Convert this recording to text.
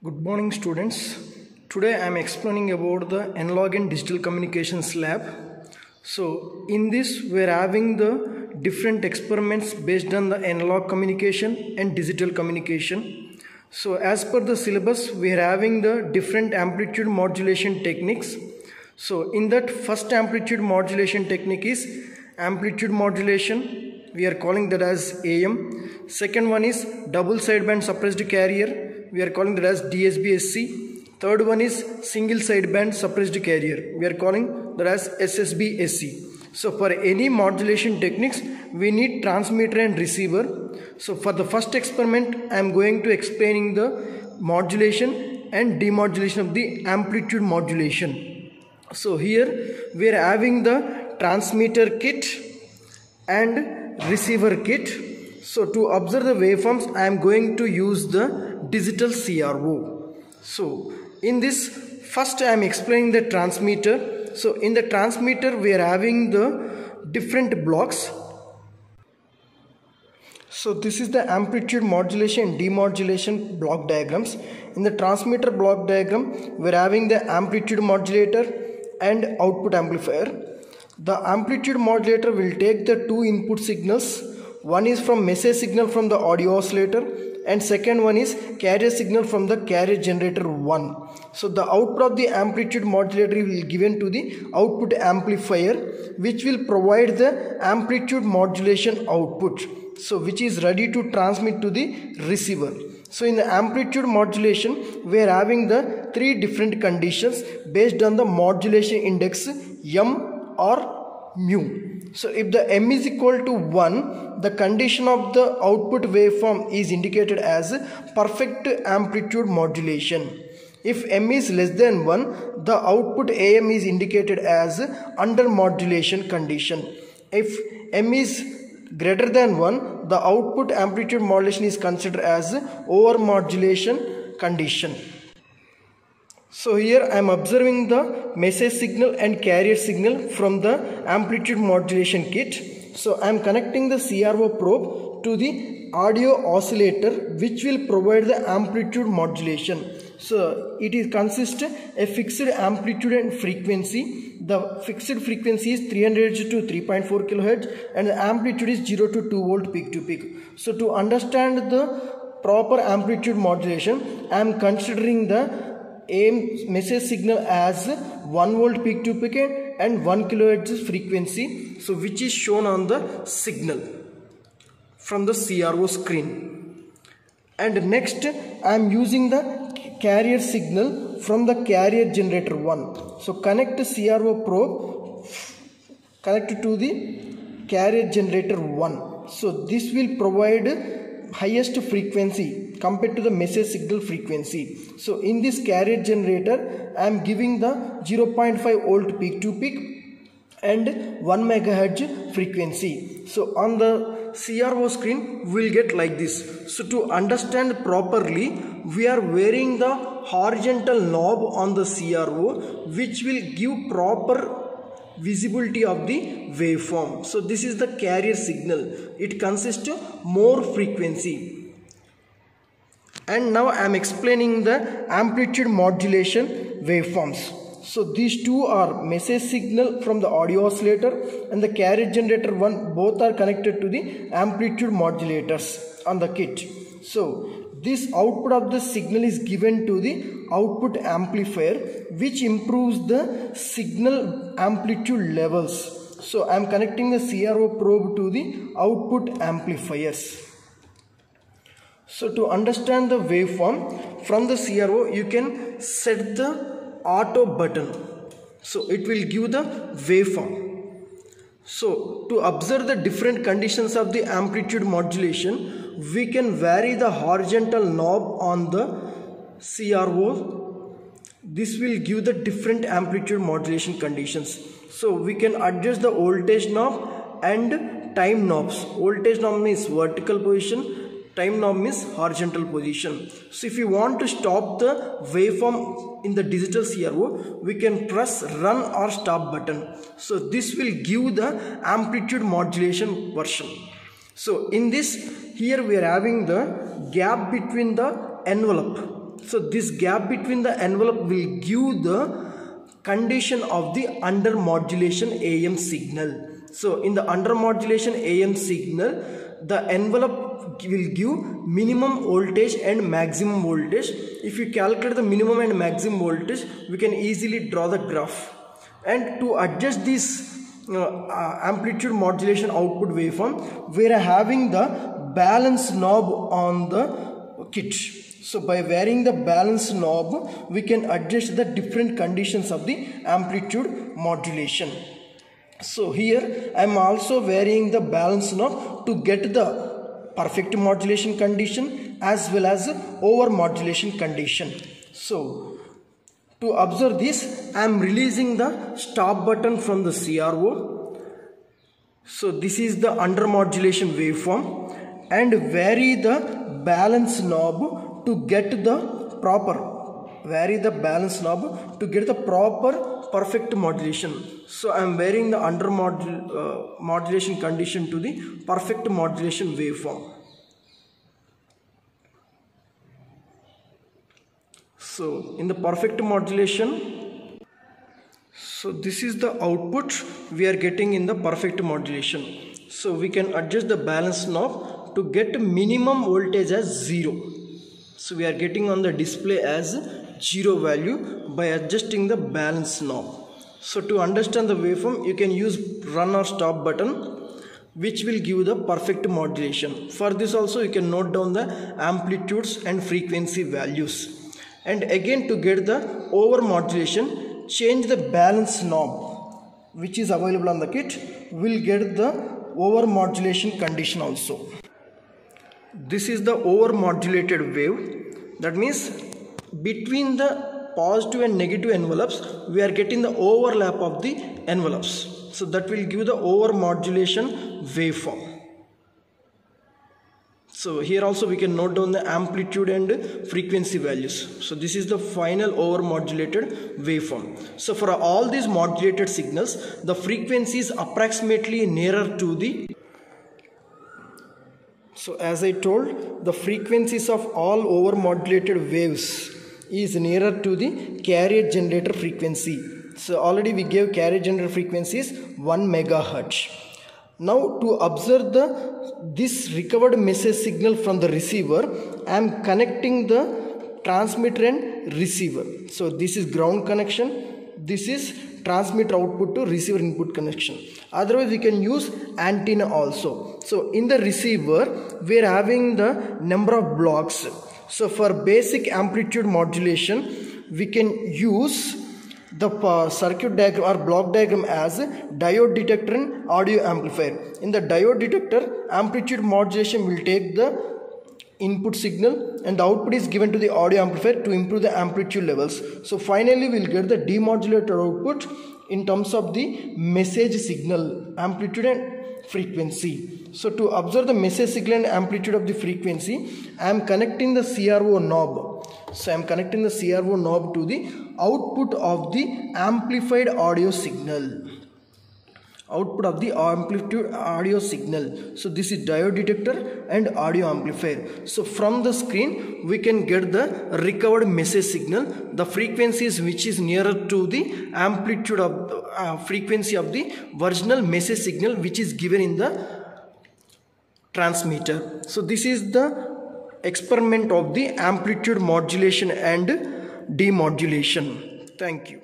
Good morning, students. Today I am explaining about the analog and digital communications lab. So in this we are having the different experiments based on the analog communication and digital communication. So as per the syllabus we are having the different amplitude modulation techniques. So in that first amplitude modulation technique is amplitude modulation. We are calling that as AM. Second one is double sideband suppressed carrier. We are calling that as DSB-SC. Third one is single sideband suppressed carrier. We are calling that as SSB-SC. So for any modulation techniques, we need transmitter and receiver. So for the first experiment, I am going to explaining the modulation and demodulation of the amplitude modulation. So here we are having the transmitter kit and receiver kit. So to observe the waveforms, I am going to use the digital CRO. So in this first I am explaining the transmitter. So in the transmitter we are having the different blocks. So this is the amplitude modulation and demodulation block diagrams. In the transmitter block diagram we are having the amplitude modulator and output amplifier. The amplitude modulator will take the two input signals. One is from message signal from the audio oscillator and second one is carrier signal from the carrier generator 1. So the output of the amplitude modulator will be given to the output amplifier, which will provide the amplitude modulation output, so which is ready to transmit to the receiver. So in the amplitude modulation we are having the three different conditions based on the modulation index M or mu. So if the M is equal to 1, the condition of the output waveform is indicated as perfect amplitude modulation. If M is less than 1, the output AM is indicated as under modulation condition. If M is greater than 1, the output amplitude modulation is considered as over modulation condition. So here I am observing the message signal and carrier signal from the amplitude modulation kit. So I am connecting the CRO probe to the audio oscillator, which will provide the amplitude modulation. So it consists a fixed amplitude and frequency. The fixed frequency is 300 Hz to 3.4 kHz and the amplitude is 0 to 2 volt peak to peak. So to understand the proper amplitude modulation, I am considering the AM message signal as 1 volt peak to peak and 1 kHz frequency, so which is shown on the signal from the CRO screen. And next I am using the carrier signal from the carrier generator 1. So connect the CRO probe, connect to the carrier generator 1. So this will provide highest frequency compared to the message signal frequency. So in this carrier generator I am giving the 0.5 volt peak to peak and 1 megahertz frequency. So on the CRO screen we will get like this. So to understand properly, we are wearing the horizontal knob on the CRO, which will give proper visibility of the waveform. So this is the carrier signal. It consists of more frequency. And now I am explaining the amplitude modulation waveforms. So these two are message signal from the audio oscillator and the carrier generator 1, both are connected to the amplitude modulators on the kit. So this output of the signal is given to the output amplifier, which improves the signal amplitude levels. So I am connecting the CRO probe to the output amplifiers. So to understand the waveform from the CRO, you can set the auto button. So it will give the waveform. So to observe the different conditions of the amplitude modulation, we can vary the horizontal knob on the CRO. This will give the different amplitude modulation conditions. So we can adjust the voltage knob and time knobs. Voltage knob means vertical position, time knob means horizontal position. So if you want to stop the waveform in the digital CRO, we can press run or stop button. So this will give the amplitude modulation version. So in this, here we are having the gap between the envelope. So this gap between the envelope will give the condition of the under modulation AM signal. So in the under modulation AM signal, the envelope will give minimum voltage and maximum voltage. If you calculate the minimum and maximum voltage, we can easily draw the graph. And to adjust this amplitude modulation output waveform, we are having the balance knob on the kit. So by varying the balance knob, we can adjust the different conditions of the amplitude modulation. So here I am also varying the balance knob to get the perfect modulation condition as well as over modulation condition. So to observe this, I am releasing the stop button from the CRO. So this is the under modulation waveform, and vary the balance knob to get the proper perfect modulation. So I am varying the under modulation condition to the perfect modulation waveform. So in the perfect modulation, so this is the output we are getting in the perfect modulation. So we can adjust the balance knob to get minimum voltage as 0. So we are getting on the display as 0 value by adjusting the balance knob. So to understand the waveform, you can use run or stop button, which will give the perfect modulation. For this also you can note down the amplitudes and frequency values. And again, to get the over modulation, change the balance knob which is available on the kit, will get the over modulation condition also. This is the over modulated wave. That means between the positive and negative envelopes, we are getting the overlap of the envelopes. So that will give the over modulation waveform. So here also we can note down the amplitude and frequency values. So this is the final over modulated waveform. So for all these modulated signals, the frequency is approximately nearer to the. So as I told, the frequencies of all over modulated waves is nearer to the carrier generator frequency. So already we gave carrier generator frequency is 1 megahertz. Now to observe this recovered message signal from the receiver, I am connecting the transmitter and receiver. So this is ground connection, this is transmitter output to receiver input connection. Otherwise we can use antenna also. So in the receiver we are having the number of blocks. So for basic amplitude modulation, we can use the circuit diagram or block diagram as diode detector and audio amplifier. In the diode detector, amplitude modulation will take the input signal and the output is given to the audio amplifier to improve the amplitude levels. So finally we will get the demodulated output in terms of the message signal, amplitude and frequency. So to observe the message signal and amplitude of the frequency, I am connecting the CRO knob. So I am connecting the CRO knob to the output of the amplified audio signal. Output of the amplitude audio signal. So this is diode detector and audio amplifier. So from the screen we can get the recovered message signal, the frequencies which is nearer to the amplitude of the frequency of the original message signal which is given in the transmitter. So this is the experiment of the amplitude modulation and demodulation. Thank you.